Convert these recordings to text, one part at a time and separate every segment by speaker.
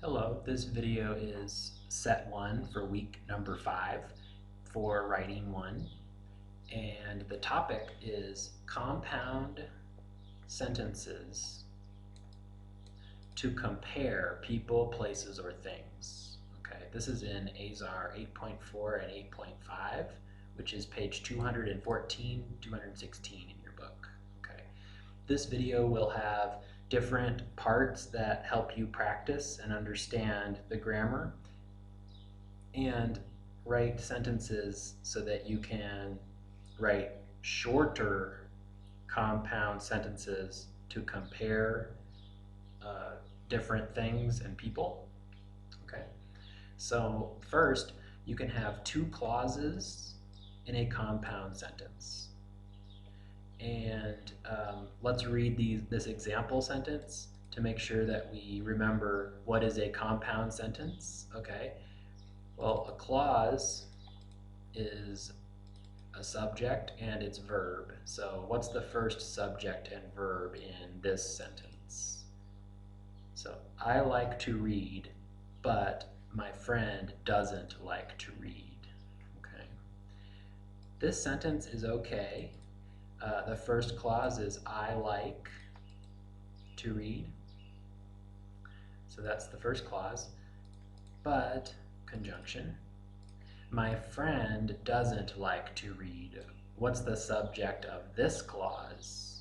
Speaker 1: Hello, this video is set 1 for week number 5 for writing 1, and the topic is compound sentences to compare people, places, or things. Okay, this is in AZAR 8.4 and 8.5, which is page 214, 216 in your book. Okay, this video will have different parts that help you practice and understand the grammar and write sentences so that you can write shorter compound sentences to compare different things and people. Okay, so first you can have two clauses in a compound sentence. And let's read this example sentence to make sure that we remember what is a compound sentence. Okay, well, a clause is a subject and its verb. So what's the first subject and verb in this sentence? So I like to read, but my friend doesn't like to read. Okay, this sentence is okay. The first clause is I like to read. So that's the first clause. But, conjunction, my friend doesn't like to read. What's the subject of this clause?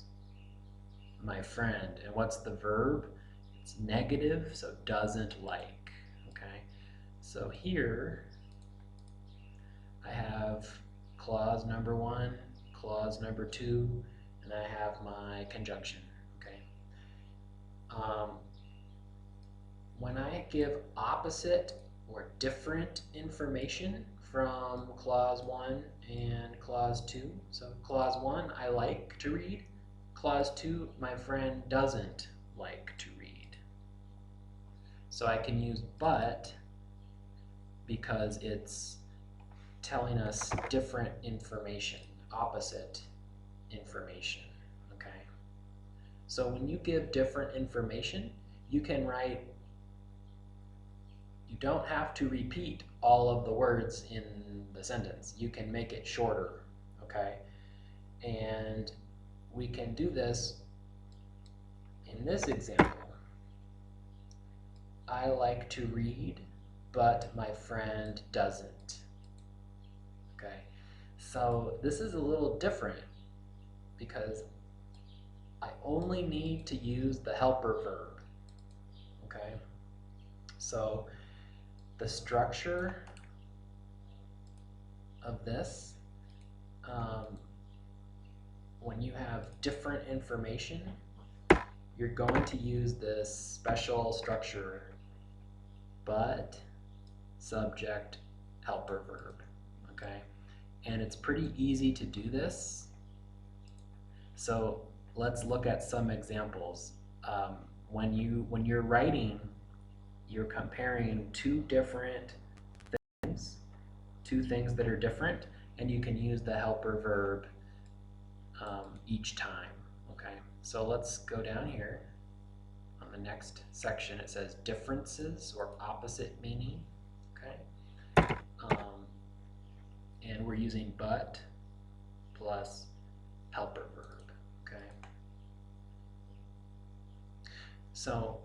Speaker 1: My friend. And what's the verb? It's negative, so doesn't like. Okay, so here I have clause number 1, clause number 2, and I have my conjunction. Okay. When I give opposite or different information from clause 1 and clause 2, so clause 1, I like to read. Clause 2, my friend doesn't like to read. So I can use but because it's telling us different information, opposite information. Okay. So when you give different information, you can write, you don't have to repeat all of the words in the sentence. You can make it shorter. Okay. And we can do this in this example. I like to read, but my friend doesn't. Okay, so this is a little different because I only need to use the helper verb. Okay, so the structure of this, when you have different information, you're going to use this special structure, but, subject, helper verb. Okay, and it's pretty easy to do this. So let's look at some examples. When you're writing, you're comparing two different things, two things that are different, and you can use the helper verb each time. Okay, so let's go down here. On the next section, it says differences or opposite meaning. Okay, and we're using but plus helper verb. Okay, so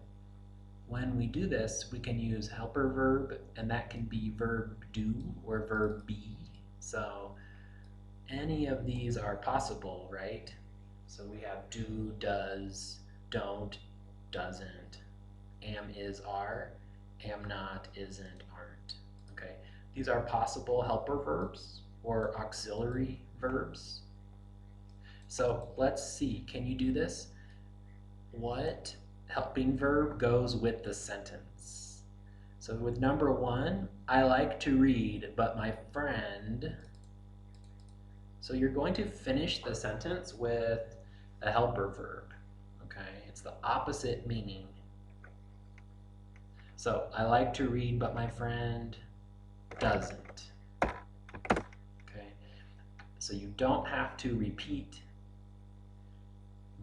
Speaker 1: when we do this, we can use helper verb, and that can be verb do or verb be. So any of these are possible, right? So we have do, does, don't, doesn't, am, is, are, am not, isn't, aren't. Okay, these are possible helper verbs or auxiliary verbs. So let's see, can you do this? What helping verb goes with the sentence? So with number 1, I like to read, but my friend. So you're going to finish the sentence with a helper verb. Okay, it's the opposite meaning. So I like to read, but my friend doesn't. Okay, so you don't have to repeat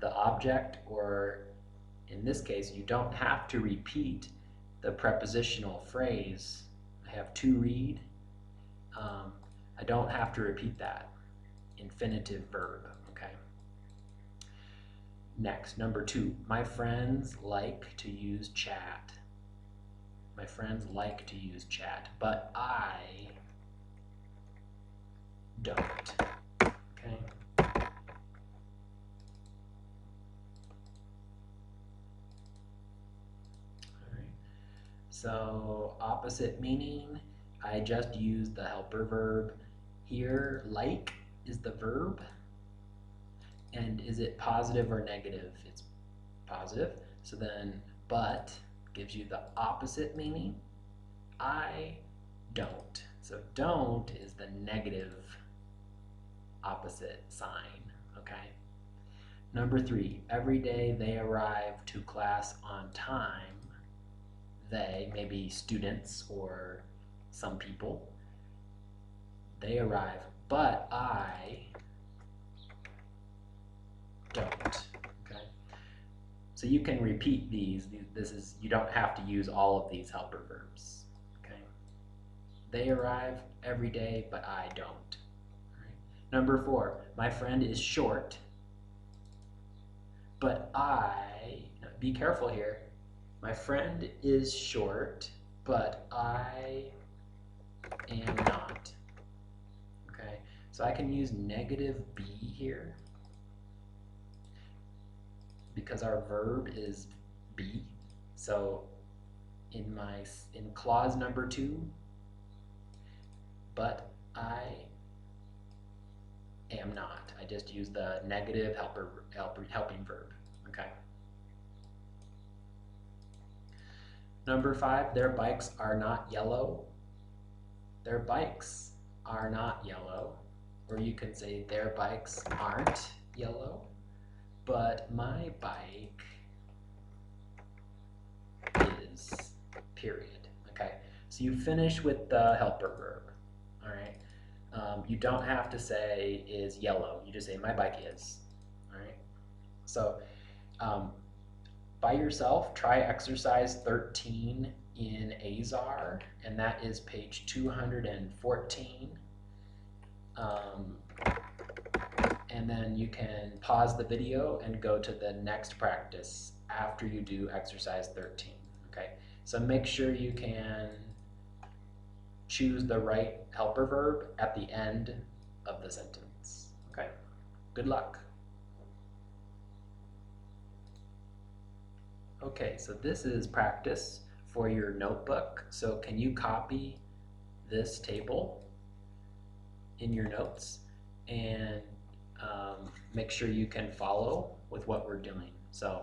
Speaker 1: the object, or in this case, you don't have to repeat the prepositional phrase, I have to read, I don't have to repeat that. Infinitive verb, okay? Next, number 2, my friends like to use chat. My friends like to use chat, but I don't, okay? So opposite meaning, I just used the helper verb. Here, like is the verb. And is it positive or negative? It's positive. So then, but gives you the opposite meaning. I don't. So don't is the negative opposite sign, okay? Number 3, every day they arrive to class on time. They, maybe students or some people, they arrive, but I don't, okay? So you can repeat these. This is, you don't have to use all of these helper verbs, okay? They arrive every day, but I don't. All right. Number 4, my friend is short, but I, be careful here, my friend is short, but I am not. Okay, so I can use negative be here because our verb is be. So in clause number 2, but I am not. I just use the negative helping verb. Okay. Number 5, their bikes are not yellow. Their bikes are not yellow. Or you can say their bikes aren't yellow, but my bike is, period. Okay, so you finish with the helper verb. All right, you don't have to say is yellow. You just say my bike is. All right, so by yourself, try exercise 13 in Azar, and that is page 214. And then you can pause the video and go to the next practice after you do exercise 13. Okay, so make sure you can choose the right helper verb at the end of the sentence. Okay, good luck. Okay, so this is practice for your notebook. So can you copy this table in your notes and make sure you can follow with what we're doing. So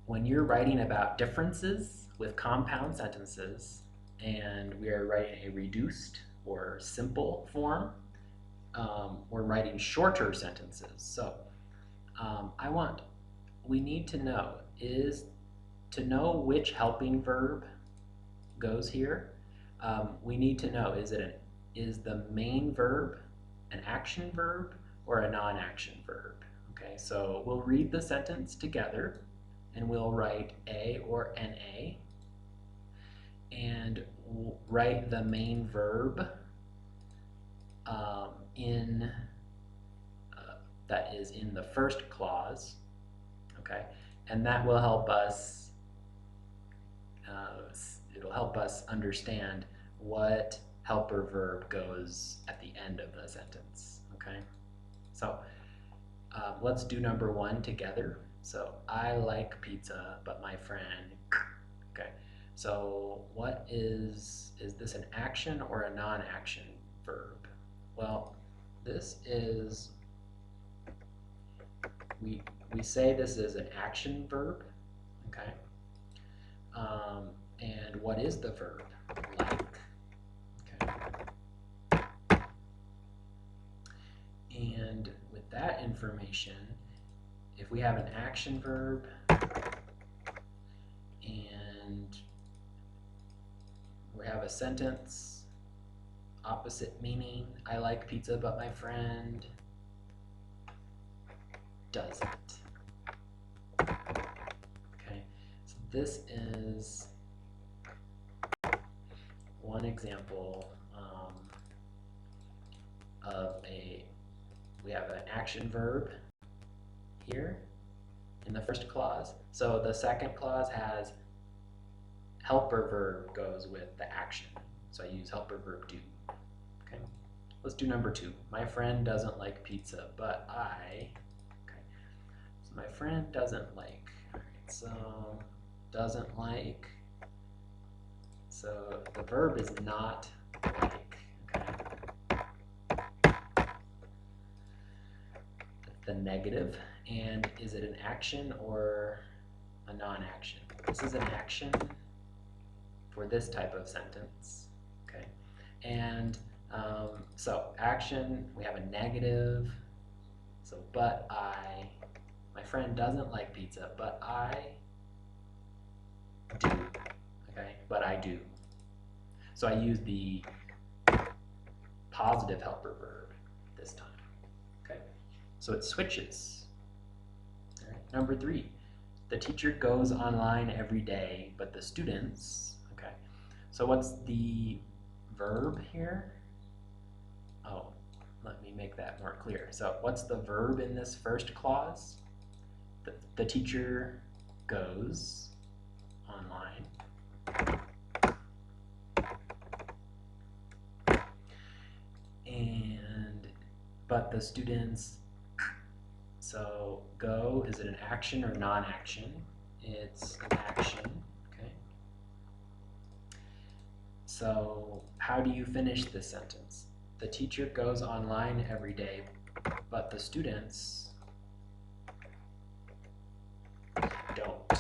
Speaker 1: when you're writing about differences with compound sentences and we are writing a reduced or simple form, we're writing shorter sentences. So we need to know which helping verb goes here. We need to know, is the main verb an action verb or a non-action verb? Okay, so we'll read the sentence together and we'll write A or NA and we'll write the main verb that is in the first clause, okay, and that will help us, it'll help us understand what helper verb goes at the end of the sentence, okay? So let's do number 1 together. So I like pizza, but my friend, okay. So what is this an action or a non-action verb? Well, this is, we say this is an action verb, okay? And what is the verb? Like. And with that information, if we have an action verb and we have a sentence, opposite meaning, I like pizza but my friend doesn't. Okay, so this is one example we have an action verb here in the first clause. So the second clause has helper verb goes with the action. So I use helper verb do. Okay. Let's do number 2. My friend doesn't like pizza, but I. Okay. So my friend doesn't like. All right, so doesn't like. So the verb is not like. Okay. The negative. And is it an action or a non-action? This is an action for this type of sentence. Okay. And so action, we have a negative. So but I, my friend doesn't like pizza, but I do. Okay, but I do. So I use the positive helper verb this time. Okay, so it switches. All right. Number 3, the teacher goes online every day, but the students. Okay, so what's the verb here? Oh, let me make that more clear. So what's the verb in this first clause? The teacher goes online. But the students, so go, is it an action or non-action? It's an action, okay? So how do you finish this sentence? The teacher goes online every day, but the students don't.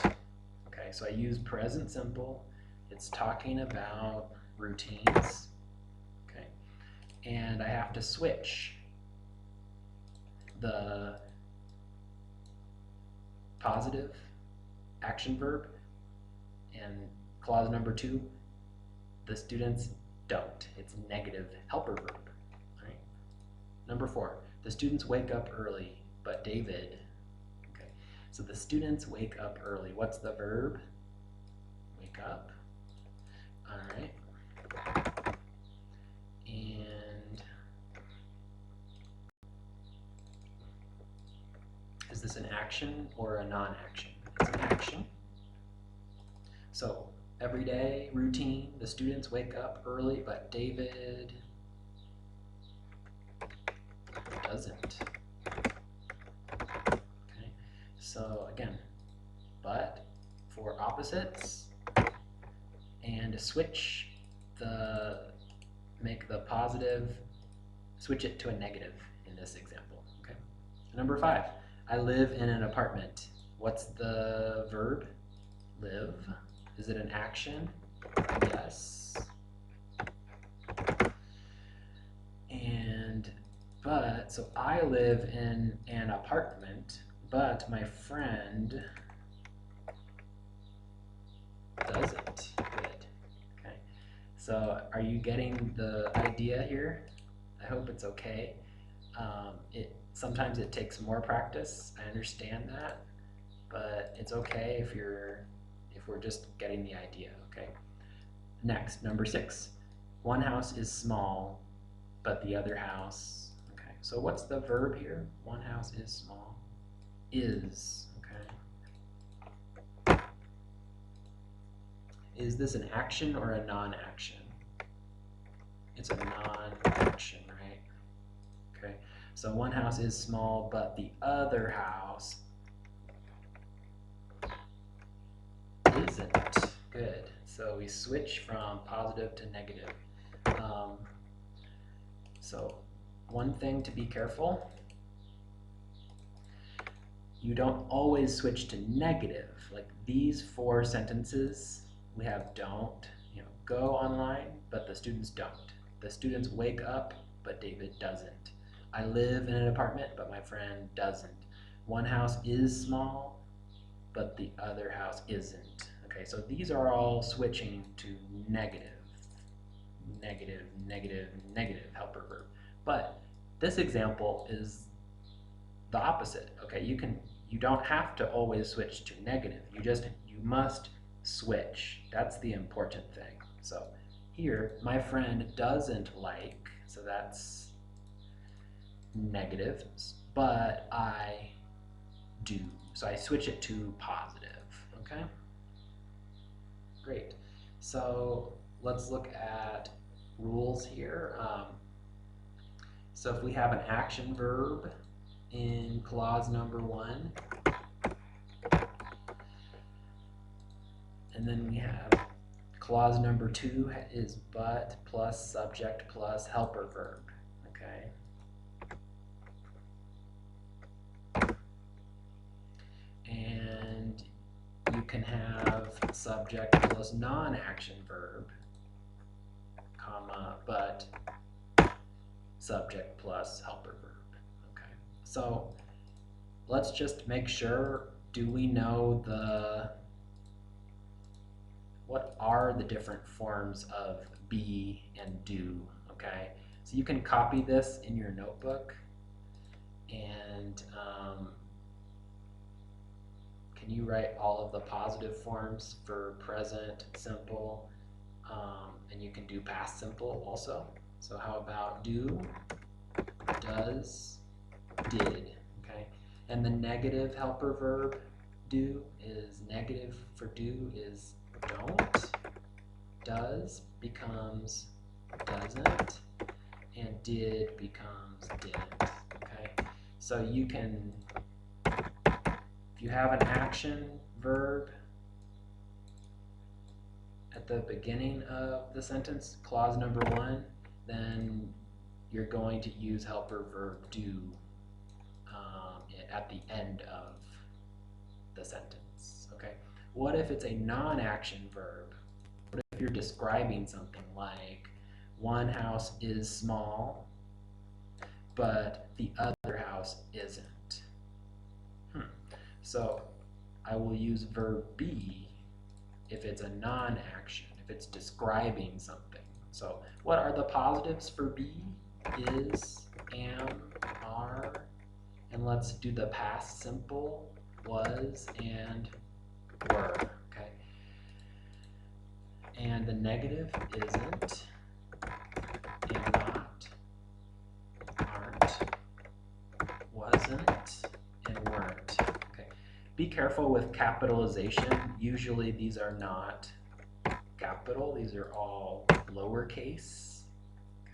Speaker 1: Okay, so I use present simple. It's talking about routines, okay? And I have to switch the positive action verb and clause number 2, the students don't. It's negative helper verb. All right. Number 4, the students wake up early, but David. Okay, so the students wake up early. What's the verb? Wake up. All right. And is this an action or a non-action? It's an action. So everyday routine, the students wake up early, but David doesn't. Okay, so again, but for opposites, and switch make the positive, switch it to a negative in this example. Okay. Number 5, I live in an apartment. What's the verb? Live. Is it an action? Yes. And but, so I live in an apartment, but my friend doesn't. Good. Okay. So are you getting the idea here? I hope it's okay. Sometimes it takes more practice. I understand that, but it's okay if we're just getting the idea. Okay. Next, number 6. One house is small, but the other house. Okay. So what's the verb here? One house is small. Is. Okay. Is this an action or a non-action? It's a non-action, right? Okay. So one house is small, but the other house isn't. Good. So we switch from positive to negative. So one thing to be careful, you don't always switch to negative. Like these 4 sentences, we have don't, go online, but the students don't. The students wake up, but David doesn't. I live in an apartment, but my friend doesn't. One house is small, but the other house isn't. Okay, so these are all switching to negative, negative, negative, negative helper verb. But this example is the opposite. Okay, you don't have to always switch to negative. You must switch. That's the important thing. So here, my friend doesn't like, so that's negative, but I do. So I switch it to positive, okay? Great. So let's look at rules here. So if we have an action verb in clause number 1, and then we have clause number 2 is but plus subject plus helper verb, okay? And you can have subject plus non-action verb, comma, but subject plus helper verb, okay? So let's just make sure, do we know what are the different forms of be and do, okay? So you can copy this in your notebook, and can you write all of the positive forms for present, simple, and you can do past simple also. So how about do, does, did, okay? And the negative helper verb do is negative for do is don't, does becomes doesn't, and did becomes didn't, okay? So you can, if you have an action verb at the beginning of the sentence, clause number 1, then you're going to use helper verb do at the end of the sentence, okay? What if it's a non-action verb? What if you're describing something like, one house is small, but the other house isn't? So I will use verb be if it's a non-action, if it's describing something. So what are the positives for be? Is, am, are, and let's do the past simple, was, and were, okay? And the negative isn't, and not, aren't, wasn't, and weren't, okay? Be careful with capitalization. Usually these are not capital, these are all lowercase,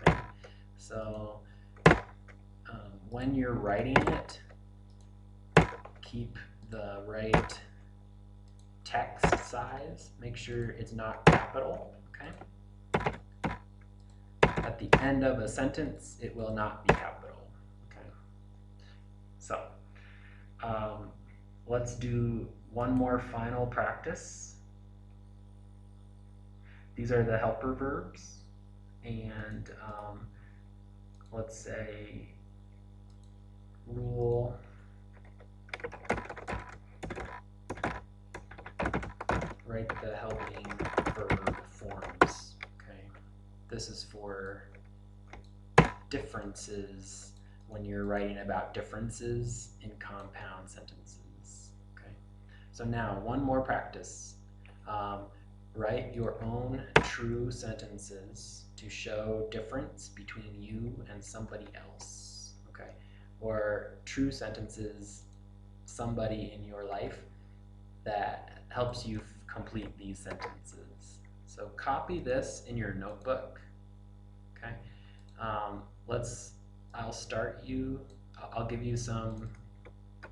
Speaker 1: okay? So when you're writing it, keep the right text size. Make sure it's not capital, okay? At the end of a sentence, it will not be capital, okay? So let's do one more final practice. These are the helper verbs, and let's say rule write the helping verb forms, okay? This is for differences when you're writing about differences in compound sentences, okay? So now, one more practice. Write your own true sentences to show difference between you and somebody else, okay? Or true sentences, somebody in your life that helps you complete these sentences. So copy this in your notebook, okay? I'll give you some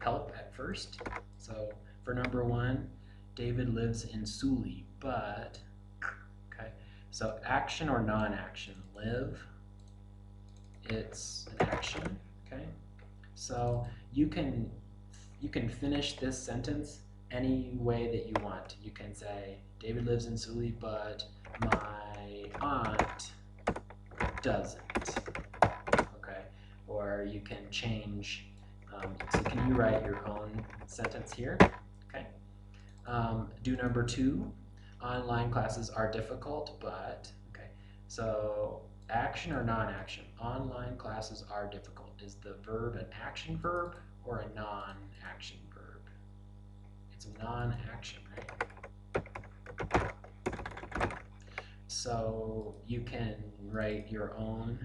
Speaker 1: help at first. So for number 1, David lives in Sully, but, okay? So action or non-action, live, it's an action, okay? So you can finish this sentence any way that you want. You can say, David lives in Sully, but my aunt doesn't, okay? Or you can change, so can you write your own sentence here, okay? Do number 2, online classes are difficult, but, okay? So action or non-action, online classes are difficult. Is the verb an action verb or a non-action verb? It's a non-action, right? So you can write your own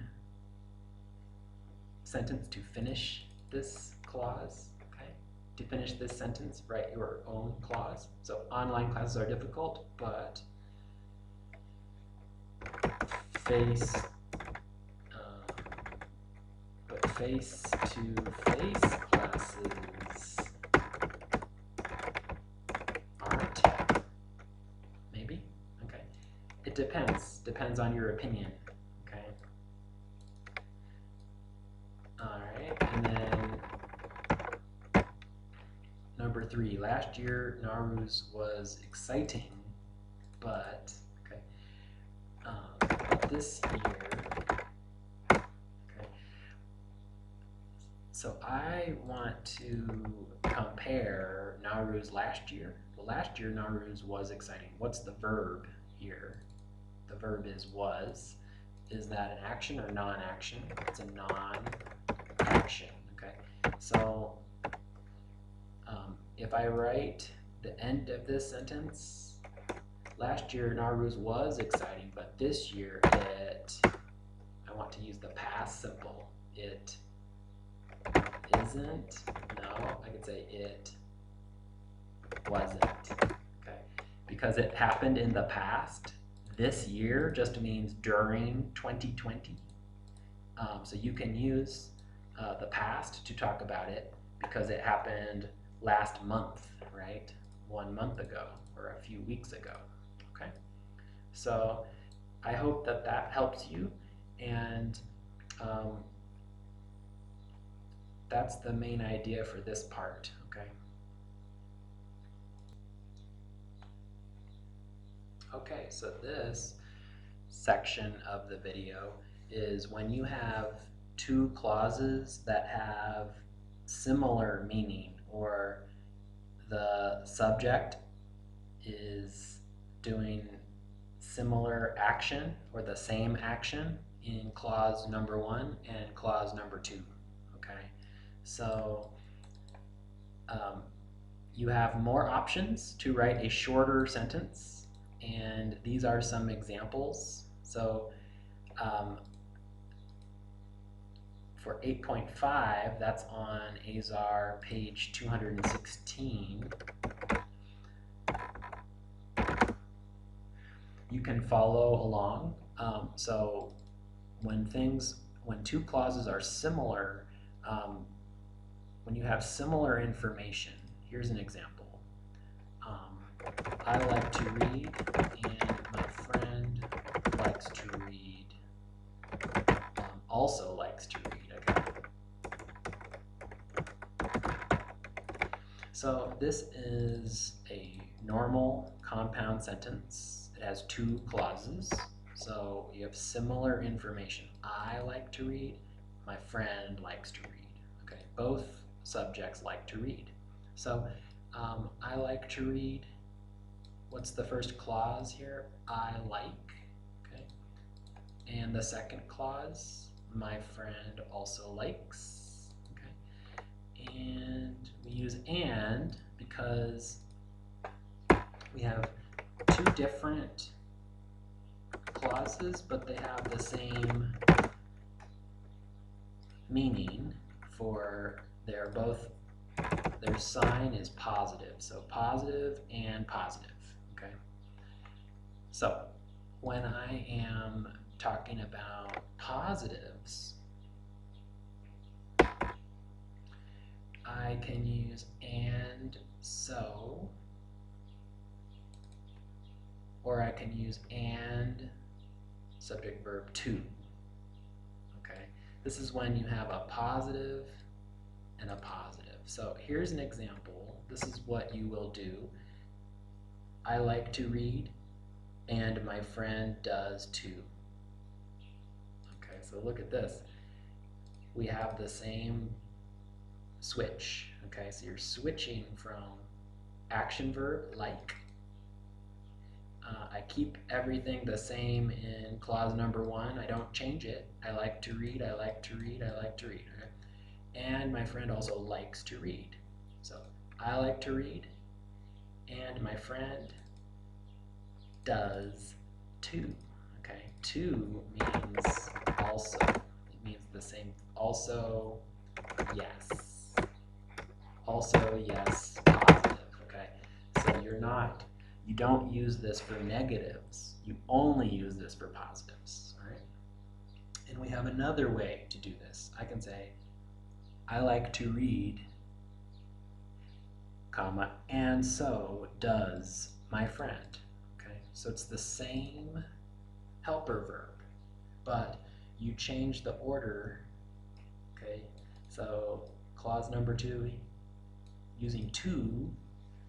Speaker 1: sentence to finish this clause, okay? To finish this sentence, write your own clause. So online classes are difficult, but face-to-face classes aren't. Maybe? Okay. It depends. Depends on your opinion. Okay. Alright, and then number 3. Last year Nowruz was exciting, but but this year, so I want to compare Nowruz last year. Well, last year Nowruz was exciting. What's the verb here? The verb is was. Is that an action or non-action? It's a non-action, okay? So if I write the end of this sentence, last year Nowruz was exciting, but this year I want to use the past simple. It isn't. No, I could say it wasn't. Okay, because it happened in the past. This year just means during 2020. So you can use the past to talk about it because it happened last month, right? 1 month ago or a few weeks ago. Okay, so I hope that that helps you, and that's the main idea for this part, okay? Okay, so this section of the video is when you have two clauses that have similar meaning, or the subject is doing similar action or the same action in clause number 1 and clause number 2, okay? So you have more options to write a shorter sentence, and these are some examples. So for 8.5, that's on Azar page 216. You can follow along. So when two clauses are similar, when you have similar information, here's an example. I like to read, and my friend likes to read, also likes to read, okay? So this is a normal compound sentence. It has two clauses, so you have similar information. I like to read, my friend likes to read, okay? Both subjects like to read. So I like to read. What's the first clause here? I like, okay? And the second clause, my friend also likes, okay? And we use and because we have two different clauses, but they have the same meaning for their sign is positive. So positive and positive, okay? So when I am talking about positives, I can use and so, or I can use and subject verb to, okay? This is when you have a positive and a positive. So here's an example. This is what you will do. I like to read, and my friend does too. Okay, so look at this. We have the same switch. Okay, so you're switching from action verb, like. I keep everything the same in clause number 1. I don't change it. I like to read, I like to read, I like to read. Okay? And my friend also likes to read. So I like to read, and my friend does too. to means also. It means the same. Also, yes. Also, yes, positive, okay? So you don't use this for negatives. You only use this for positives, all right? And we have another way to do this. I can say, I like to read, comma, and so does my friend, okay? So it's the same helper verb, but you change the order, okay? So clause number 2, using to,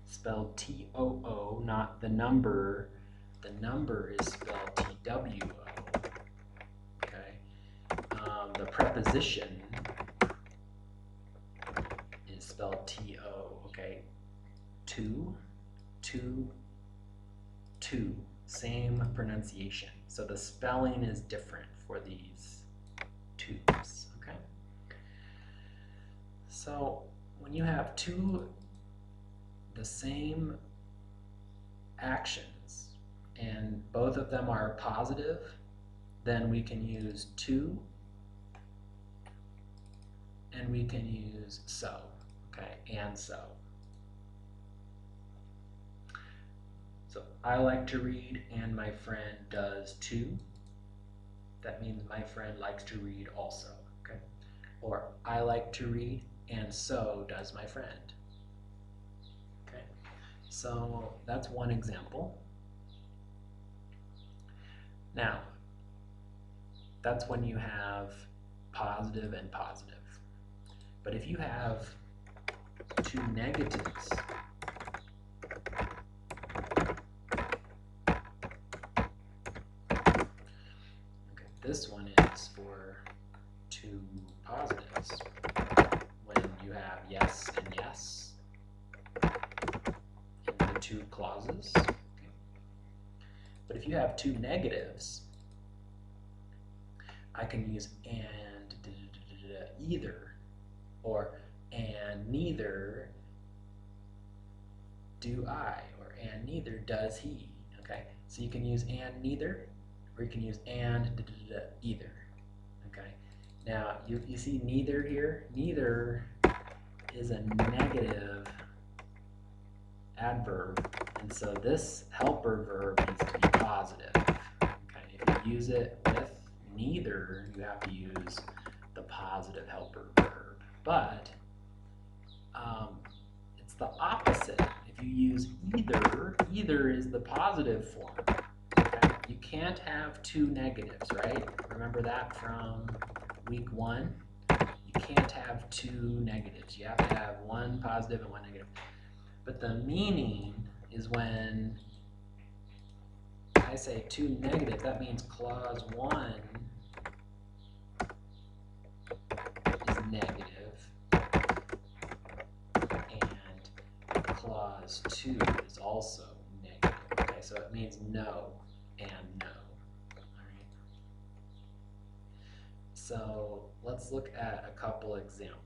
Speaker 1: spelled T-O-O, not the number. The number is spelled T-W-O, okay? The preposition is spelled T-O, okay? To, same pronunciation. So the spelling is different for these twos, okay? So when you have the same actions and both of them are positive, then we can use to and we can use so, okay, and so. So I like to read and my friend does too. That means my friend likes to read also, okay? Or I like to read and so does my friend. Okay, so that's one example. Now, that's when you have positive and positive. But if you have two negatives, okay, this one is for two positives. When you have yes and yes in the two clauses. Okay. But if you have two negatives, I can use and either, or and neither do I, or and neither does he. Okay, so you can use and neither, or you can use and either. Okay, now you see neither here. Neither is a negative adverb, and so this helper verb needs to be positive. Okay, if you use it with neither, you have to use the positive helper verb. But it's the opposite. If you use either, either is the positive form. Okay? You can't have two negatives, right? Remember that from week 1? You can't have two negatives. You have to have one positive and one negative. But the meaning is when I say two negative, that means clause 1 is negative and clause 2 is also negative. Okay, so it means no and no. All right. So let's look at a couple examples.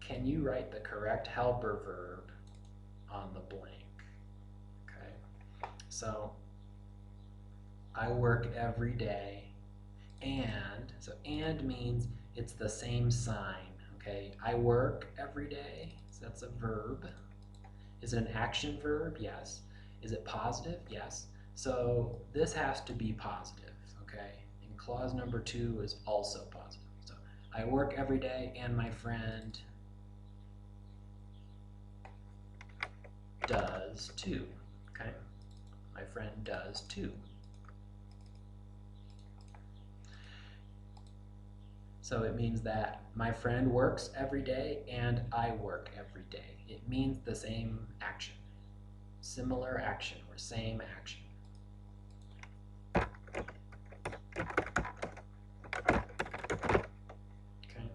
Speaker 1: Can you write the correct helper verb on the blank? Okay, so I work every day, and so and means it's the same sign. Okay, I work every day, so that's a verb. Is it an action verb? Yes. Is it positive? Yes. So this has to be positive. Okay, and clause number 2 is also positive. So I work every day and my friend does too. Okay, my friend does too. So it means that my friend works every day and I work every day. It means the same action, similar action, or same action. Okay.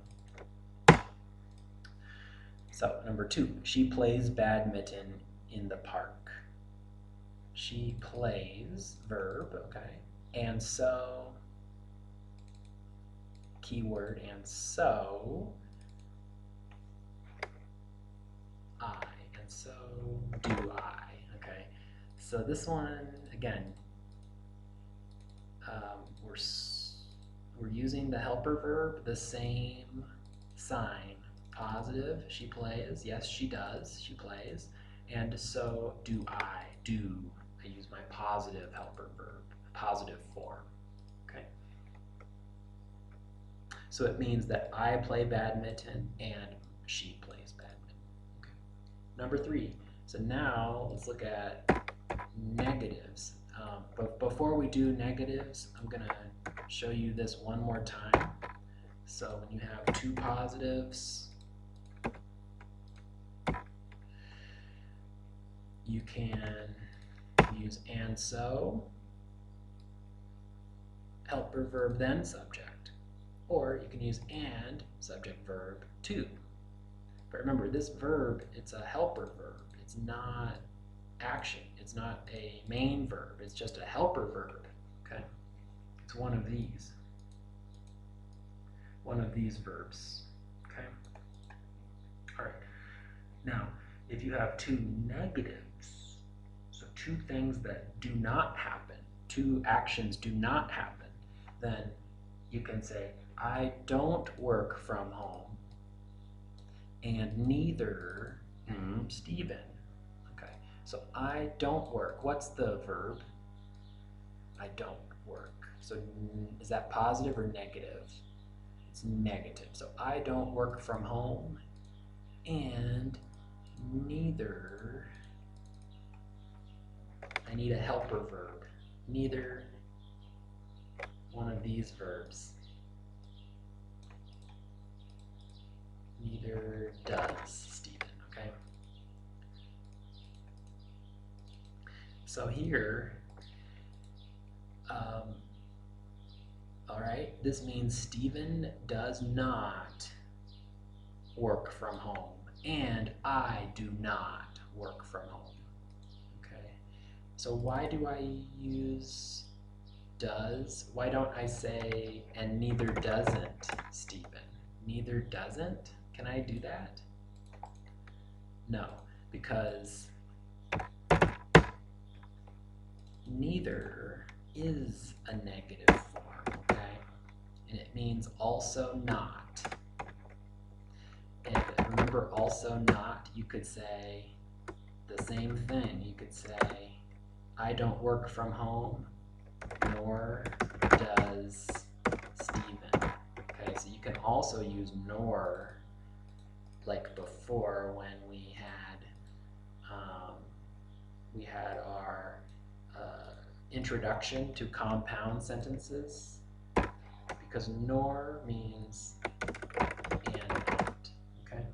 Speaker 1: So number 2, she plays badminton in the park. She plays, verb, okay, and so, keyword, and so I, and so do I. Okay, so this one, again, we're using the helper verb, the same sign. Positive, she plays. Yes, she does. She plays. And so do I. Do. I use my positive helper verb, positive form. Okay. So it means that I play badminton and she plays badminton. Okay. Number 3. So now let's look at negatives. But before we do negatives, I'm going to show you this one more time. So when you have 2 positives, you can use and so, helper verb then subject, or you can use and subject verb to. But remember, this verb, it's a helper verb. It's not action. It's not a main verb. It's just a helper verb. Okay? It's one of these. One of these verbs. Okay? All right. Now, if you have 2 negatives, so 2 things that do not happen, 2 actions do not happen, then you can say, I don't work from home, and neither Stephen. Okay, so I don't work. What's the verb? I don't work. So is that positive or negative? It's negative. So I don't work from home, and neither, I need a helper verb. Neither one of these verbs. Neither does Stephen, okay? So here, all right, this means Stephen does not work from home, and I do not work from home, okay? So why do I use does? Why don't I say, and neither doesn't Stephen? Neither doesn't? Can I do that? No, because neither is a negative form, okay? And it means also not. And remember, also not, you could say the same thing. You could say, I don't work from home, nor does Stephen. Okay, so you can also use nor, like before when we had our introduction to compound sentences, because nor means and not. Okay.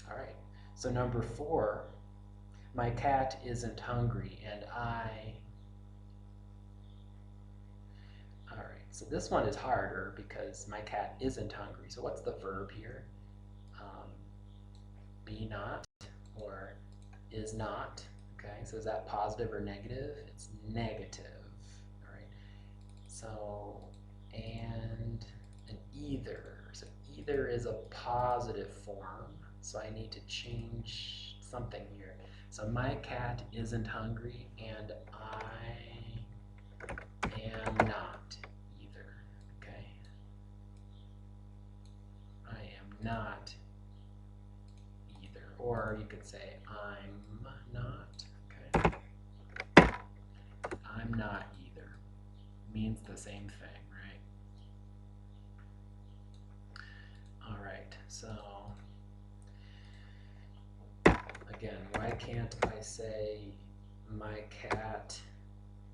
Speaker 1: All right. So number 4, my cat isn't hungry, and I. All right. So this one is harder because my cat isn't hungry. So what's the verb here? Be not or is not. Okay, so is that positive or negative? It's negative. All right. So and either. So either is a positive form. So I need to change something here. So my cat isn't hungry, and I am not either. Okay. I am not. Or you could say, I'm not, okay? I'm not either. Means the same thing, right? All right, so, again, why can't I say, my cat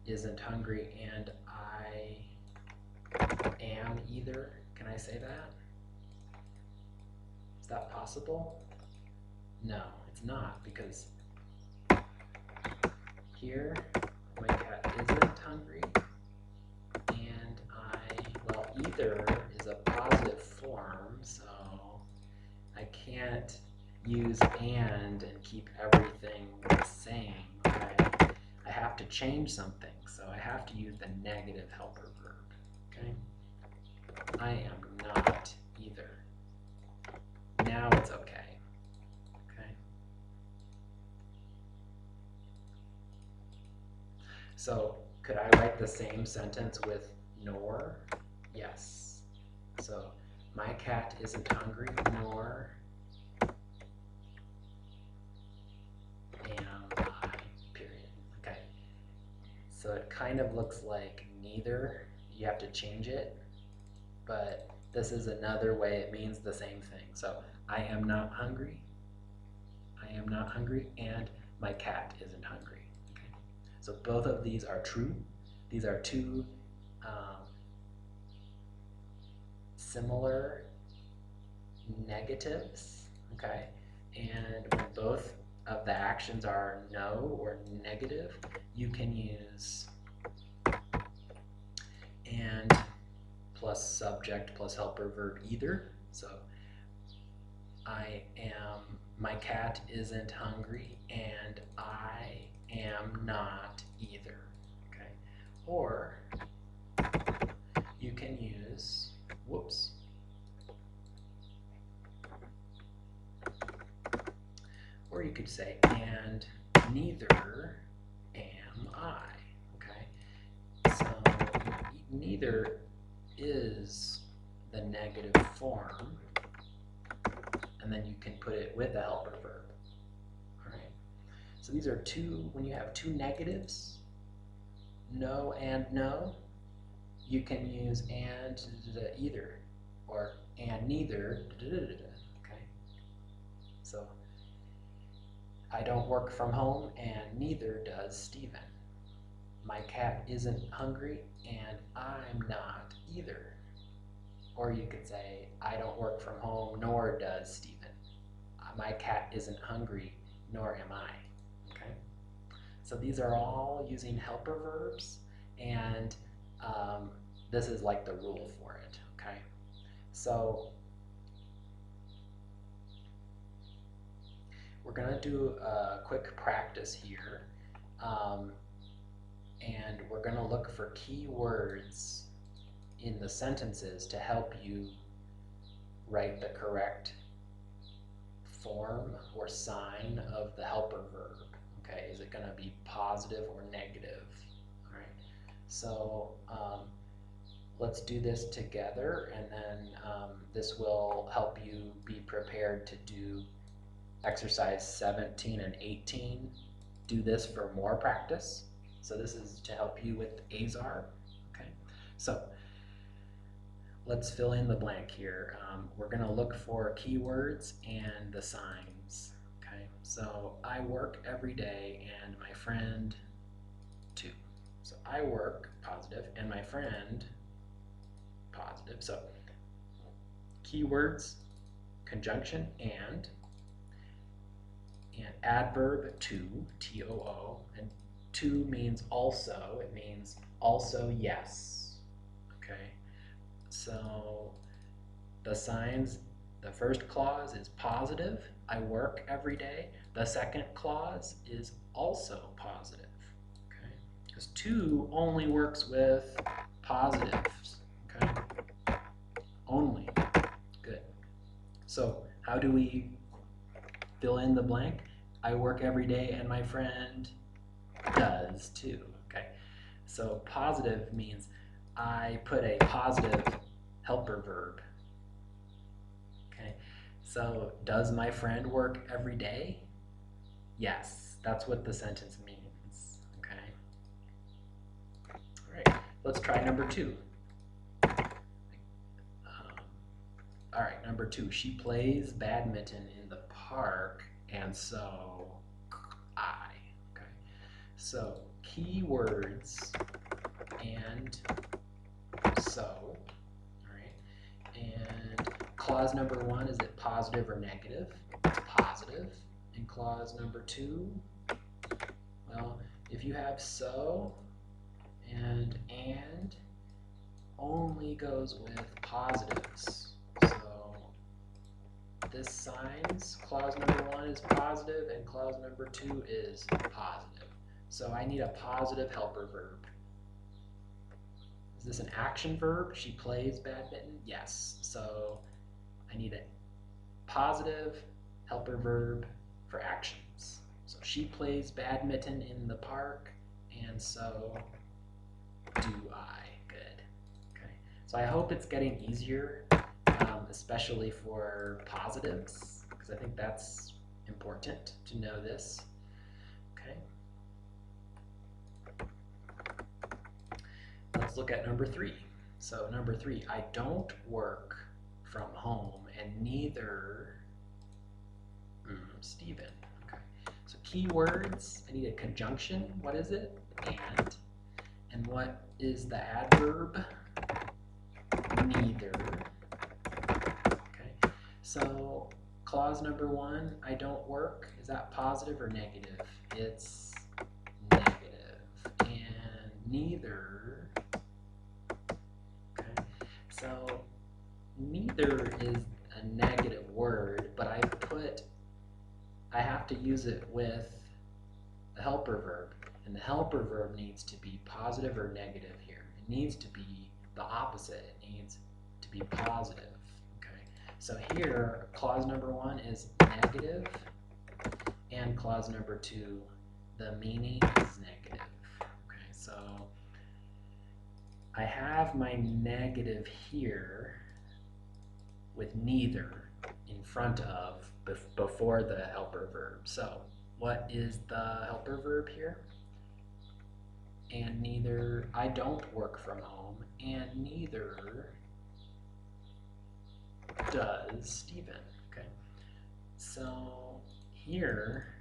Speaker 1: isn't hungry and I am either? Can I say that? Is that possible? No, it's not, because here my cat isn't hungry, and well, either is a positive form, so I can't use and keep everything the same, okay? I have to change something, so I have to use the negative helper verb, okay? I am not either. Now it's okay. So Could I write the same sentence with nor? Yes. So my cat isn't hungry, nor am I, period. Okay. So it kind of looks like neither. You have to change it, but this is another way it means the same thing. So I am not hungry, and my cat isn't hungry. Okay. So both of these are true. These are two similar negatives, okay? And when both of the actions are no or negative, you can use and plus subject plus helper verb either. So my cat isn't hungry and I am not either, okay? Or you can use, whoops, or you could say, and neither am I, okay? So neither is the negative form, and then you can put it with a helper verb, all right? So these are two, when you have two negatives, no and no, you can use and either, or and neither, okay? So I don't work from home and neither does Stephen. My cat isn't hungry and I'm not either. Or you could say, I don't work from home nor does Stephen. My cat isn't hungry nor am I. Okay? So these are all using helper verbs, and this is like the rule for it. Okay? So we're going to do a quick practice here, and we're going to look for key words in the sentences to help you write the correct form or sign of the helper verb. Okay, is it going to be positive or negative? All right, so let's do this together, and then this will help you be prepared to do exercise 17 and 18. Do this for more practice. So this is to help you with Azar. Okay, so let's fill in the blank here. We're going to look for keywords and the signs. Okay, so I work every day and my friend too. So I work, positive, and my friend, positive. So keywords, conjunction and adverb to, T-O-O, and to means also. It means also yes. Okay, so the signs, the first clause is positive, I work every day. The second clause is also positive, okay? Because to only works with positives, okay? Only, good. So how do we fill in the blank? I work every day and my friend does too, okay? So positive means I put a positive helper verb. Okay, so does my friend work every day? Yes, that's what the sentence means. Okay. All right, let's try number 2. All right, number 2. She plays badminton in the park, and so I. Okay, so keywords and so. And clause number 1, is it positive or negative? It's positive. And clause number 2, well, if you have so and only goes with positives. So this signs, clause number 1 is positive and clause number 2 is positive. So I need a positive helper verb. Is this an action verb? She plays badminton? Yes. So I need a positive helper verb for actions. So she plays badminton in the park, and so do I. Good. Okay. So I hope it's getting easier, especially for positives, because I think that's important to know this. Okay. Let's look at number 3. So number 3, I don't work from home, and neither Stephen. Okay. So keywords, I need a conjunction. What is it? And. And what is the adverb? Neither. Okay. So clause number 1, I don't work. Is that positive or negative? It's negative. And neither. Okay. So neither is a negative word, but I have to use it with the helper verb. And the helper verb needs to be positive or negative here. It needs to be the opposite. It needs to be positive. Okay. So here, clause number 1 is negative, and clause number 2, the meaning is negative. Okay. So I have my negative here with neither in front of before the helper verb. So what is the helper verb here? And neither, I don't work from home, and neither does Stephen. Okay. So here,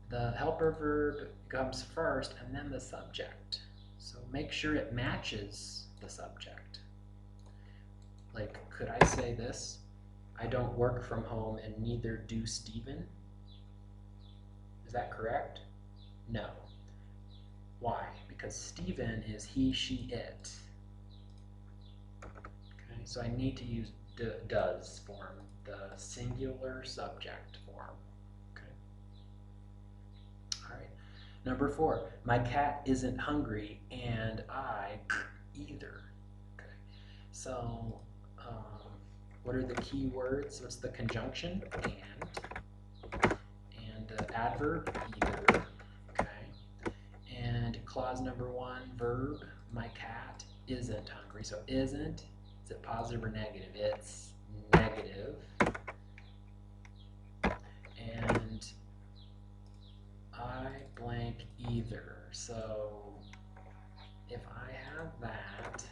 Speaker 1: the helper verb comes first and then the subject. So make sure it matches the subject. Like, could I say this? I don't work from home, and neither do Stephen. Is that correct? No. Why? Because Stephen is he, she, it. Okay, so I need to use does form, the singular subject form. Okay. All right. Number 4, my cat isn't hungry, and I either. Okay. So, what are the key words? What's the conjunction? And the adverb either. And clause number 1, verb, my cat isn't hungry. So isn't, is it positive or negative? It's negative. And I blank either. So if I have that,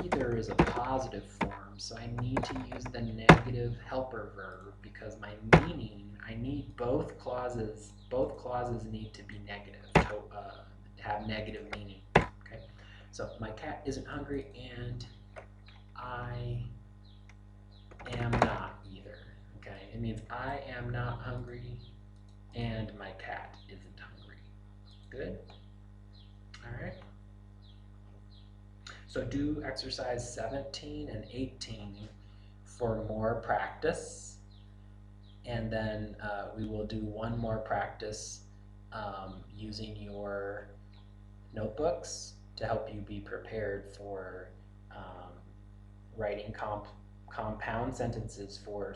Speaker 1: either is a positive form, so I need to use the negative helper verb because my meaning, I need both clauses need to be negative, to have negative meaning. Okay, so my cat isn't hungry, and I am not either. Okay, it means I am not hungry, and my cat isn't hungry. Good? All right. So do exercise 17 and 18 for more practice, and then we will do one more practice using your notebooks to help you be prepared for writing compound sentences for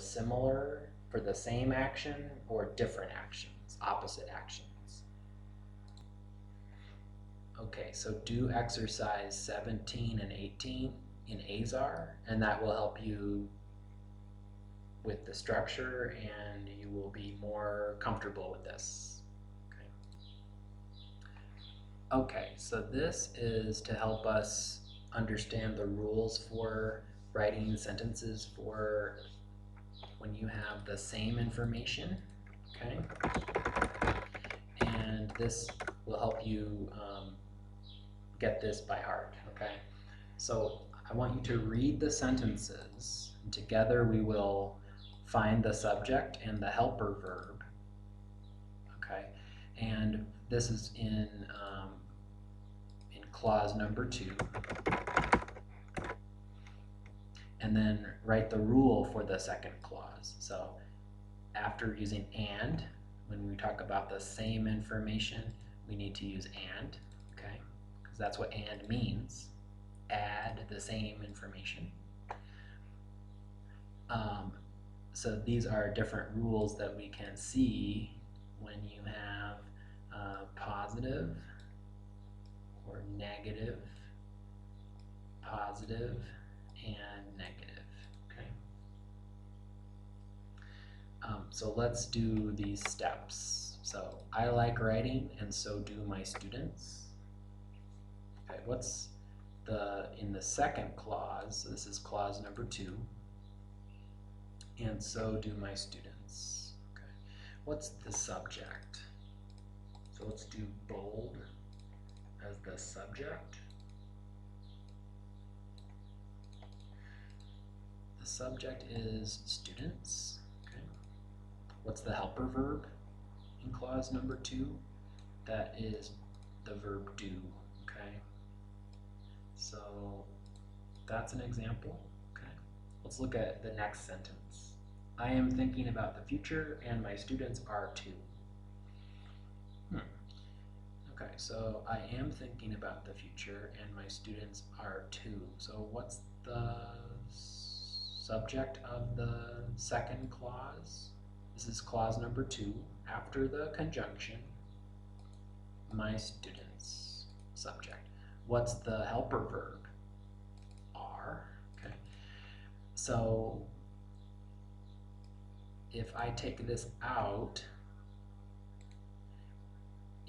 Speaker 1: the same action or different actions, opposite actions. Okay, so do exercise 17 and 18 in Azar, and that will help you with the structure, and you will be more comfortable with this. Okay, so this is to help us understand the rules for writing sentences for when you have the same information, okay? And this will help you get this by heart, okay? So I want you to read the sentences, and together we will find the subject and the helper verb, okay? And this is in clause number 2. And then write the rule for the second clause. So after using and, when we talk about the same information, we need to use and, okay? Because that's what and means. Add the same information. so these are different rules that we can see when you have positive or negative, positive, and negative. Okay. So let's do these steps. So I like writing, and so do my students. Okay, what's in the second clause? So this is clause number 2. And so do my students. Okay. What's the subject? So let's do bold as the subject. The subject is students. Okay. What's the helper verb in clause number 2? That is the verb do. Okay. So that's an example. Okay. Let's look at the next sentence. I am thinking about the future, and my students are too. Okay, so I am thinking about the future, and my students are too. So what's the subject of the second clause? This is clause number 2, after the conjunction, my students, subject. What's the helper verb? Are. Okay. So if I take this out,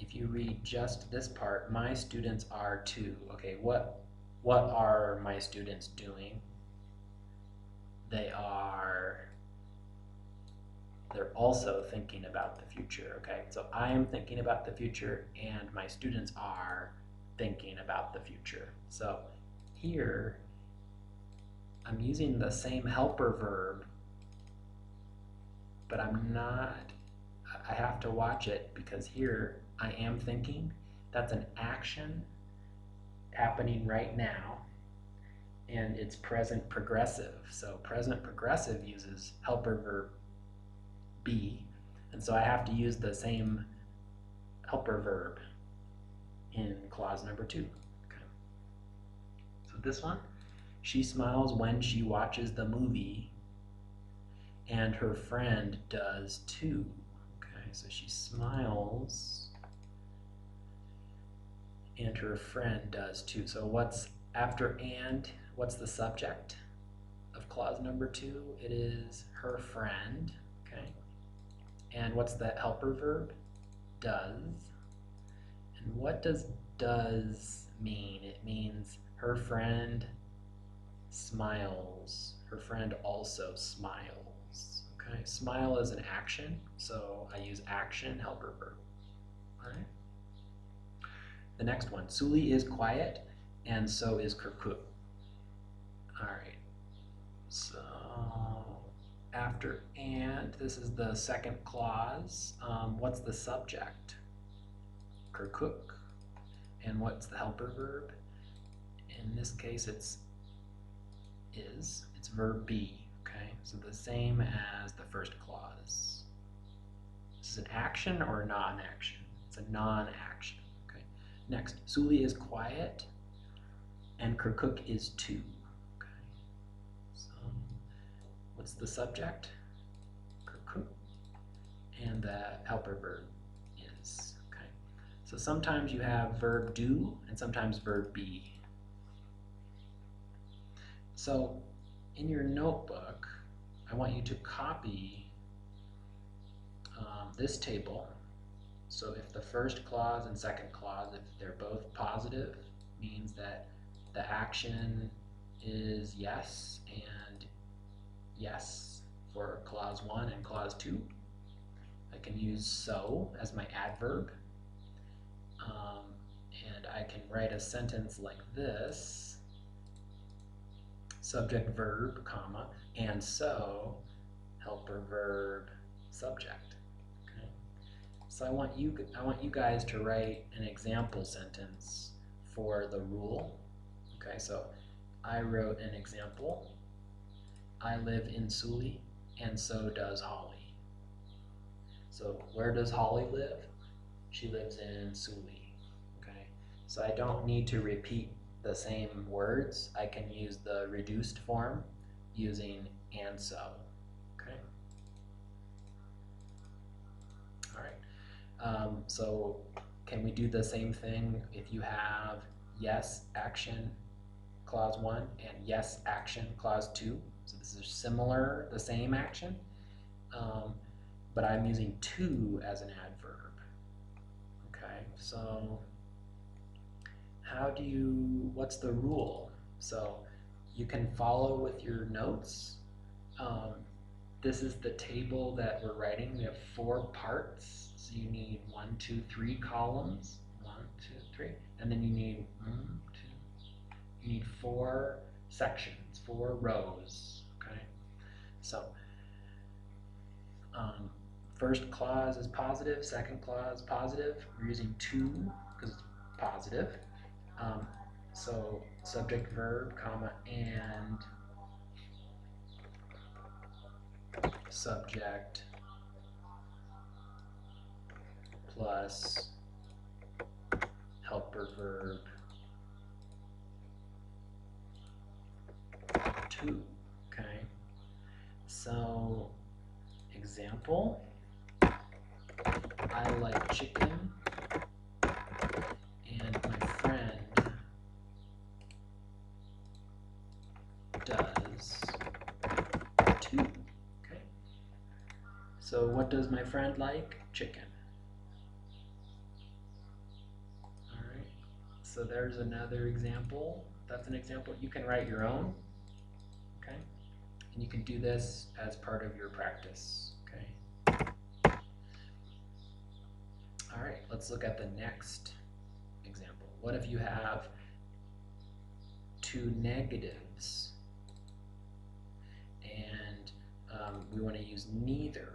Speaker 1: if you read just this part, my students are too. Okay, what are my students doing? They're also thinking about the future. Okay, so I am thinking about the future, and my students are thinking about the future. So here I'm using the same helper verb, but I have to watch it, because here I am thinking, that's an action happening right now, and it's present progressive. So present progressive uses helper verb be, and so I have to use the same helper verb in clause number 2. Okay. So this one, she smiles when she watches the movie, and her friend does too. Okay, so she smiles, and her friend does too. So what's after and? What's the subject of clause number 2? It is her friend. Okay. And what's the helper verb? Does. And what does does mean? It means her friend smiles. Her friend also smiles. Okay. Smile is an action, so I use action helper verb. All right. The next one, Suli is quiet, and so is Kirkuk. All right, so after and, this is the second clause. What's the subject? Kirkuk. And what's the helper verb? In this case, it's verb be. Okay, so the same as the first clause. This is an action or a non-action? It's a non-action. Next, Suli is quiet, and Kirkuk is too. Okay. So, what's the subject? Kirkuk, and the helper verb is. Okay. So sometimes you have verb do, and sometimes verb be. So in your notebook, I want you to copy this table. So if the first clause and second clause, if they're both positive, means that the action is yes and yes for clause 1 and clause 2. I can use so as my adverb. And I can write a sentence like this: subject verb, comma, and so, helper verb, subject. So I want you guys to write an example sentence for the rule. Okay, so I wrote an example. I live in Suli, and so does Holly. So where does Holly live? She lives in Suli. Okay, so I don't need to repeat the same words. I can use the reduced form using and so. Okay. All right. So can we do the same thing if you have yes action clause 1 and yes action clause 2? So this is similar, the same action, but I'm using to as an adverb. Okay, so what's the rule? So you can follow with your notes. This is the table that we're writing. We have 4 parts, so you need 1, 2, 3 columns. 1, 2, 3, and then you need 1, 2. You need 4 sections, 4 rows. Okay, so first clause is positive, second clause positive. We're using to because it's positive. So subject, verb, comma, and subject plus helper verb 2. Okay. So example, I like chicken and my friend does too. Okay. So what does my friend like? Chicken. All right. So there's another example. That's an example. You can write your own. Okay. And you can do this as part of your practice. Okay. All right. Let's look at the next example. What if you have 2 negatives and we want to use neither?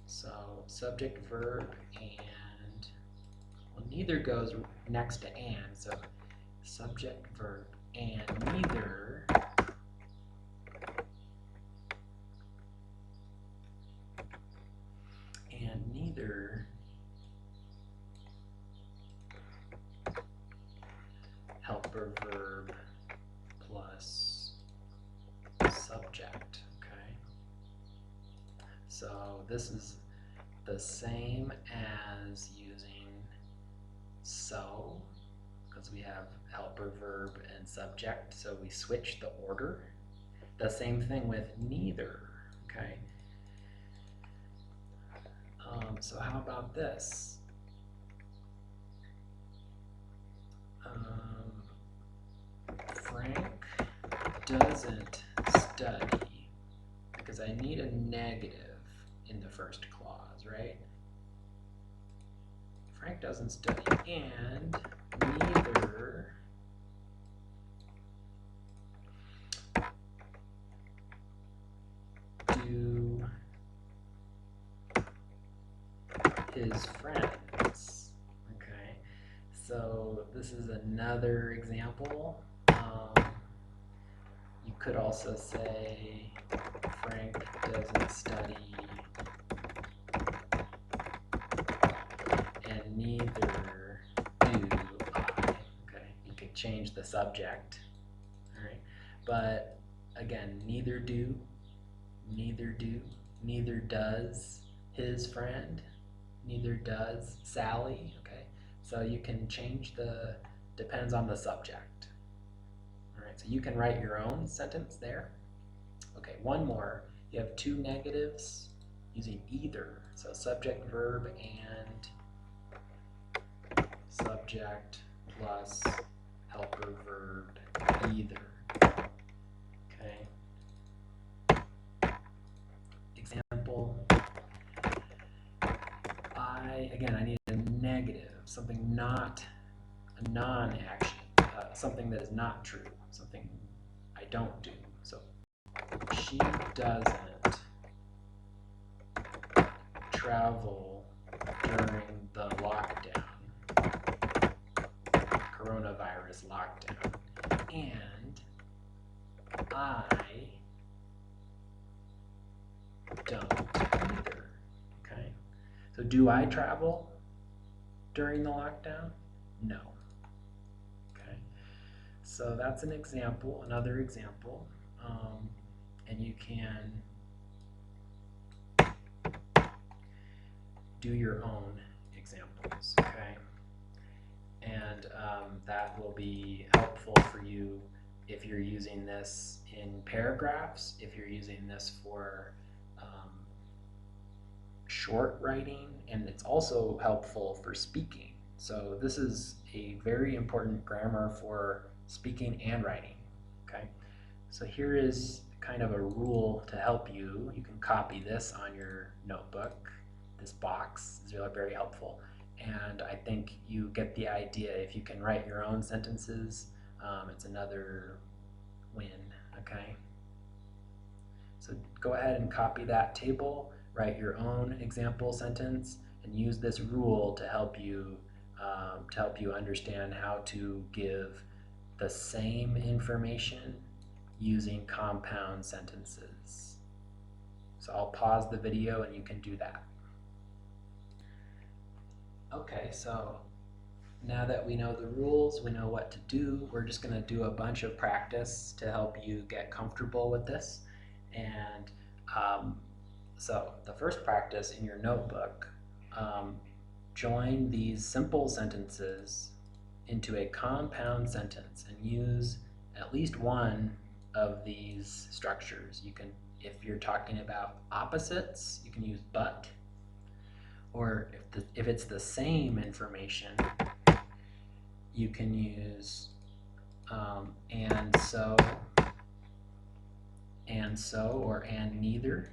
Speaker 1: So subject, verb, and, well, neither goes next to and, so subject, verb, and neither helper verb plus subject. Okay, so this is the same as using so, because we have helper verb and subject, so we switch the order. The same thing with neither. Okay, so how about this? Frank doesn't study, because I need a negative in the first clause, right? Frank doesn't study, and neither do his friends. Okay, so this is another example. You could also say Frank doesn't study and neither do I. Okay, you could change the subject. All right, but again, neither do, neither does his friend, neither does Sally. Okay, so you can change depends on the subject. All right, so you can write your own sentence there. Okay, one more. You have 2 negatives using either. So subject, verb, and subject plus helper verb either. Okay. Example. I need a negative, something not a non-action, something that is not true, something I don't do. So she doesn't travel during the lockdown, coronavirus lockdown, and I don't either. Okay, so do I travel during the lockdown? No. Okay, so that's an example, another example, and you can do your own examples, okay? And that will be helpful for you if you're using this in paragraphs, if you're using this for short writing, and it's also helpful for speaking. So this is a very important grammar for speaking and writing, okay? So here is kind of a rule to help you. You can copy this on your notebook. This box is really very helpful. And I think you get the idea. If you can write your own sentences, it's another win, okay? So go ahead and copy that table, write your own example sentence, and use this rule to help you understand how to give the same information using compound sentences. So I'll pause the video and you can do that. Okay, so now that we know the rules, we know what to do, we're just going to do a bunch of practice to help you get comfortable with this. And so the first practice in your notebook, join these simple sentences into a compound sentence and use at least one of these structures. You can, if you're talking about opposites, you can use but, or if it's the same information, you can use and so, or and neither,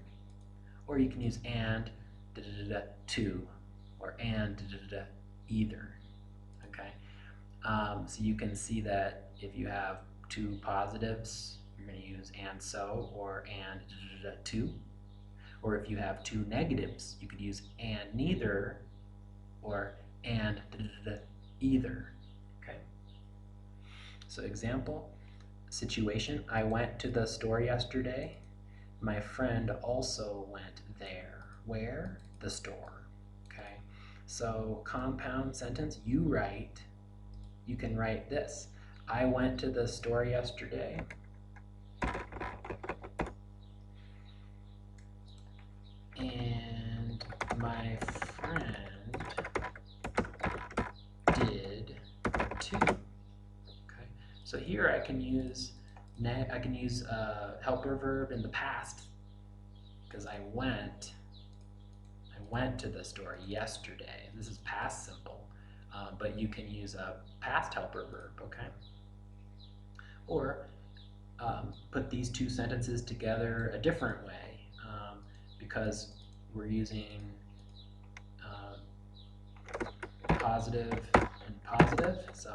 Speaker 1: or you can use and to, or and either. Okay, so you can see that if you have two positives, you're going to use and so, or and to. Or if you have two negatives, you could use and neither, or and either. Okay. So example, situation, I went to the store yesterday. My friend also went there. Where? The store. Okay. So compound sentence, you can write this. I went to the store yesterday. And my friend did too. Okay. So here I can use helper verb in the past because I went to the store yesterday. This is past simple, but you can use a past helper verb. Okay. Or put these two sentences together a different way. Because we're using positive and positive. So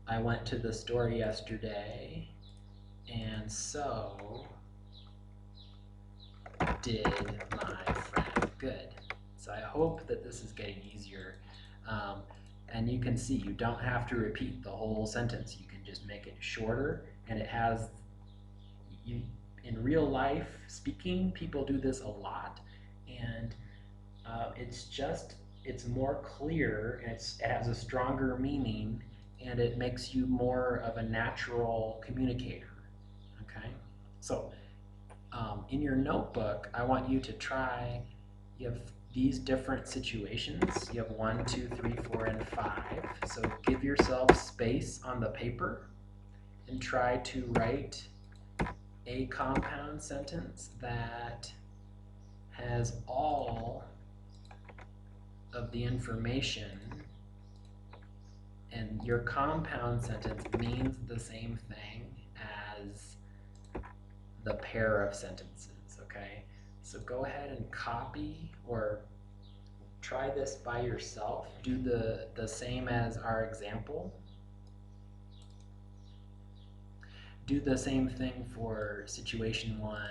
Speaker 1: I went to the store yesterday, and so did my friend. Good. So I hope that this is getting easier. And you can see you don't have to repeat the whole sentence. You can just make it shorter, and it has in real life speaking, people do this a lot, and it's more clear, and it has a stronger meaning, and it makes you more of a natural communicator. Okay, so in your notebook, I want you to try. You have these different situations. You have 1, 2, 3, 4, and 5. So give yourself space on the paper and try to write a compound sentence that has all of the information, and your compound sentence means the same thing as the pair of sentences, okay? So go ahead and copy or try this by yourself. Do the same as our example. Do the same thing for situation 1,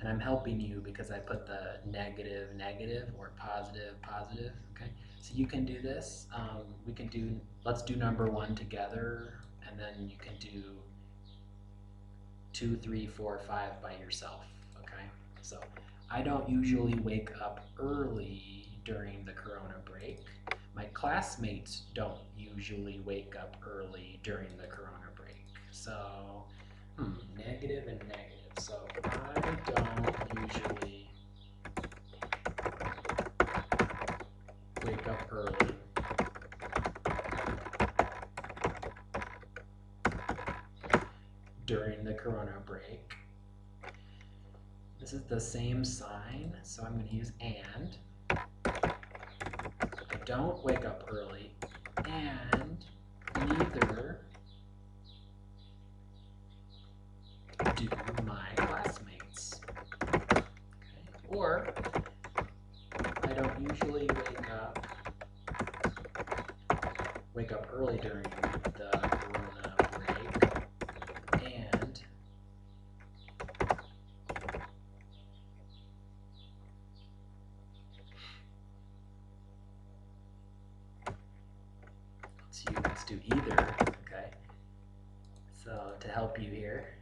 Speaker 1: and I'm helping you because I put the negative, negative, or positive, positive, okay? So you can do this. Let's do number 1 together, and then you can do 2, 3, 4, 5 by yourself, okay? So I don't usually wake up early during the Corona break. My classmates don't usually wake up early during the Corona break. So negative and negative. So I don't usually wake up early. During the Corona break. This is the same sign, so I'm going to use and. I don't wake up early, and neither do my classmates. Okay. Or, I don't usually wake up early during the Corona break, and let's do either. Okay. So to help you here,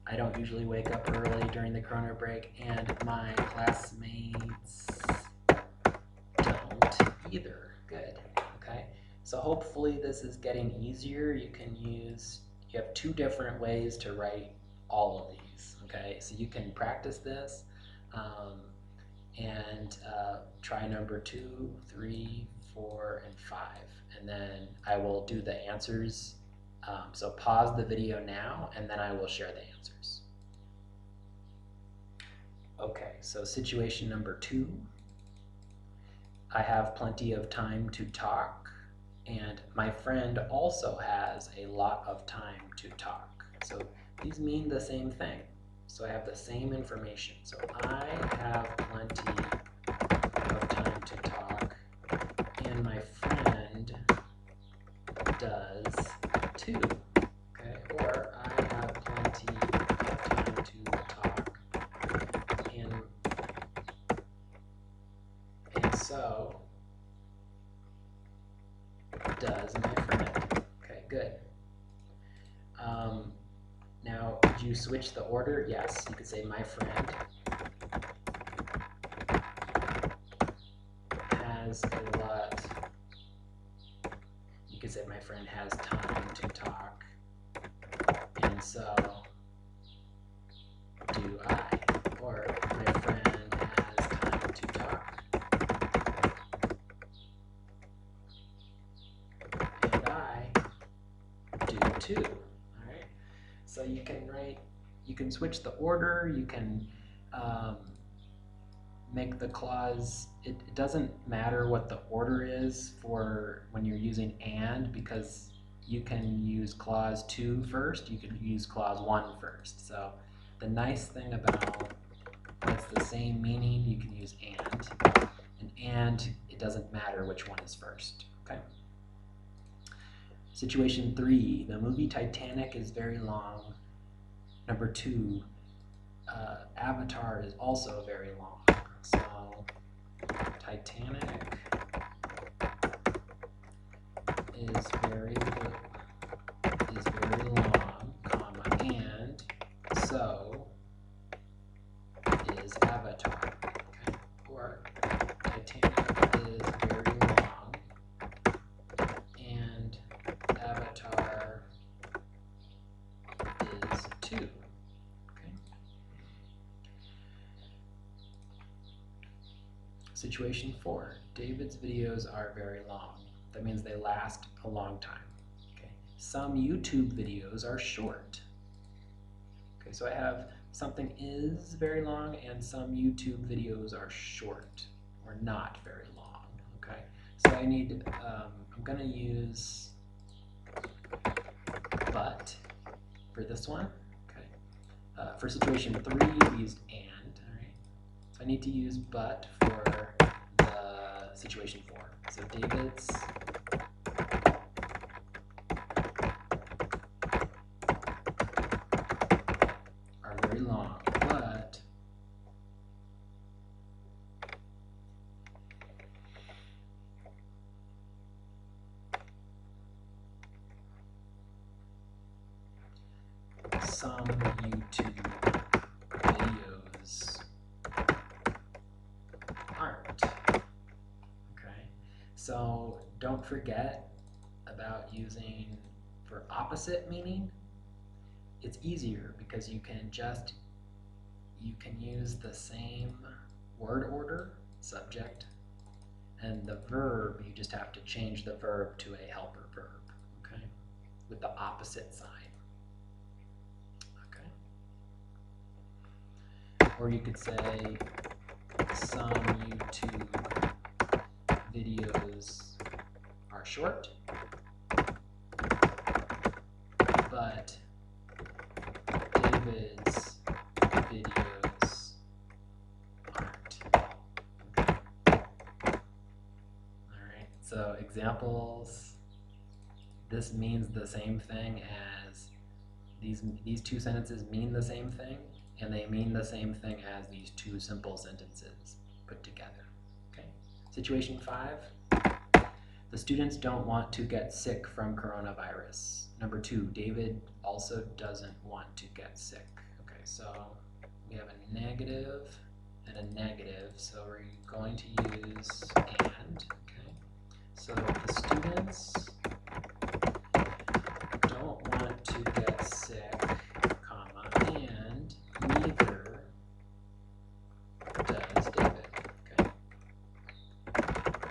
Speaker 1: I don't usually wake up early during the Corona break, and my classmates don't either. Good. Okay. So hopefully this is getting easier. You have two different ways to write all of these. Okay. So you can practice this and try number 2, 3, 4, and 5. And then I will do the answers. So pause the video now, and then I will share the answers. Okay, so situation number 2. I have plenty of time to talk, and my friend also has a lot of time to talk. So these mean the same thing. So I have the same information. So I have plenty of time to talk, and my friend does too. Okay, or I have plenty of time to talk, and so does my friend. Okay, good. Now, could you switch the order? Yes, you could say my friend has a lot. You could say my friend has time to talk, and so do I. Or my friend has time to talk, and I do too. So you can switch the order, you can make the clause, it doesn't matter what the order is for when you're using and, because you can use clause 2 first, you can use clause 1 first. So the nice thing about when it's the same meaning, you can use and it doesn't matter which one is first. Okay. Situation 3, the movie Titanic is very long. Number 2, Avatar is also very long. So Titanic is very long, comma, and so is Avatar. Okay. Or Titanic is very long, and Avatar is too. Okay. Situation 4. David's videos are very long. That means they last a long time. Okay. Some YouTube videos are short. Okay, so I have something is very long and some YouTube videos are short or not very long. Okay. So I need I'm gonna use but for this one. Okay. For situation 3, we used and. All right. So I need to use but for the situation 4. So David's are very long, but some YouTube videos aren't. Okay, so don't forget about using for opposite meaning. It's easier because you can use the same word order, subject, And the verb, you just have to change the verb to a helper verb, okay? With the opposite sign, okay? Or you could say, some YouTube videos are short, but David's videos aren't. Okay. Alright, so examples. This means the same thing as these two sentences mean the same thing, and they mean the same thing as these two simple sentences put together. Okay. Situation 5. The students don't want to get sick from coronavirus. Number 2, David also doesn't want to get sick. Okay, so we have a negative and a negative, so we're going to use and. Okay, so the students don't want to get sick, comma, and neither does David. Okay.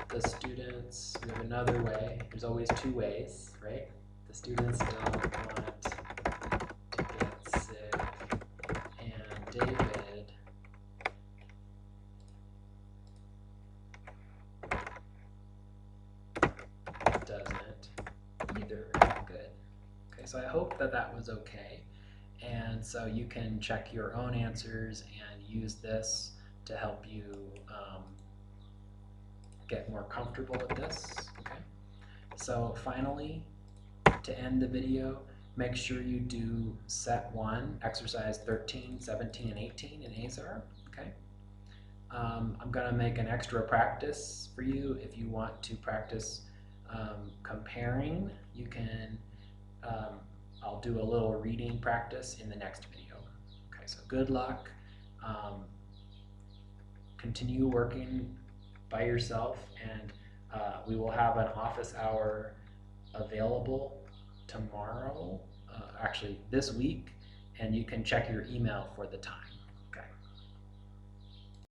Speaker 1: The students, we have another way. There's always two ways, right? The students don't want to get sick, and David doesn't either. Good. Okay, so I hope that that was okay. And so you can check your own answers and use this to help you get more comfortable with this. Okay. So finally, to end the video, make sure you do set 1, exercise 13, 17, and 18 in ASAR. Okay. I'm going to make an extra practice for you. If you want to practice comparing, you can, I'll do a little reading practice in the next video. Okay, so good luck. Continue working by yourself, and we will have an office hour available tomorrow, actually this week, and you can check your email for the time.